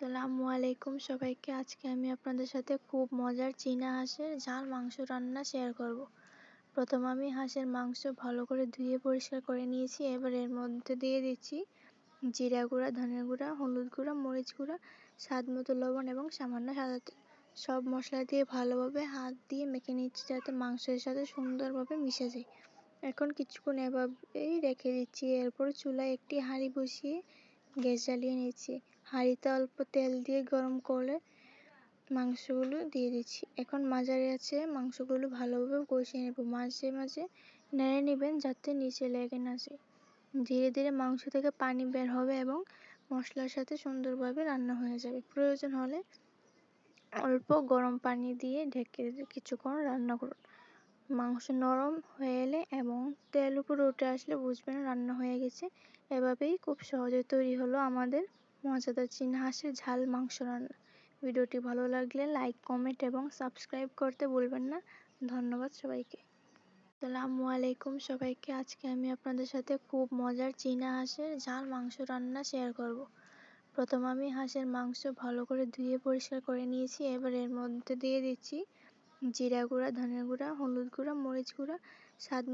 আসসালামু আলাইকুম সবাইকে। আজকে আমি আপনাদের সাথে খুব মজার চীনা হাঁসের ঝাল মাংস রান্না শেয়ার করব। প্রথম আমি হাঁসের মাংস ভালো করে ধুয়ে পরিষ্কার করে নিয়েছি। এবার এর মধ্যে দিয়ে দিচ্ছি জিরা গুঁড়া, ধনিয়া গুঁড়া, হলুদ গুঁড়া, মরিচ গুঁড়া, স্বাদ মতো লবণ এবং সামান্য সাদা তেল। সব মশলা দিয়ে ভালোভাবে হাত দিয়ে মেখে নিচ্ছি যাতে মাংসের সাথে সুন্দরভাবে মিশে যায়। এখন কিছুক্ষণ এভাবেই রেখে দিচ্ছি। এরপর চুলায় একটি হাঁড়ি বসিয়ে গ্যাস জ্বালিয়ে নিচ্ছি। হাঁড়িতে অল্প তেল দিয়ে গরম করে মাংসগুলো দিয়ে দিচ্ছি। এখন মাঝারি আঁচে মাংসগুলো ভালোভাবে কষিয়ে নেব। মাঝে মাঝে নেড়ে নেবেন যাতে নিচে লেগে না যায়। ধীরে ধীরে মাংস থেকে পানি বের হবে এবং মশলার সাথে সুন্দরভাবে রান্না হয়ে যাবে। প্রয়োজন হলে অল্প গরম পানি দিয়ে ঢেকে কিছুক্ষণ রান্না করুন। মাংস নরম হয়ে এলে এবং তেল উপরে উঠে আসলে বুঝবেন রান্না হয়ে গেছে। এভাবেই খুব সহজে তৈরি হলো আমাদের মজাদার চীনা হাঁসের ঝাল মাংস রান্না। ভিডিওটি ভালো লাগলে লাইক, কমেন্ট এবং সাবস্ক্রাইব করতে ভুলবেন না। ধন্যবাদ সবাইকে। আসসালামু আলাইকুম সবাইকে। আজকে আমি আপনাদের সাথে খুব মজার চীনা হাঁসের ঝাল মাংস রান্না শেয়ার করব। প্রথম আমি হাঁসের মাংস ভালো করে ধুয়ে পরিষ্কার করে নিয়েছি। এবার এর মধ্যে দিয়ে দিচ্ছি জিরা গুঁড়া, ধনিয়া গুঁড়া, হলুদ গুঁড়া, মরিচ গুঁড়া, স্বাদ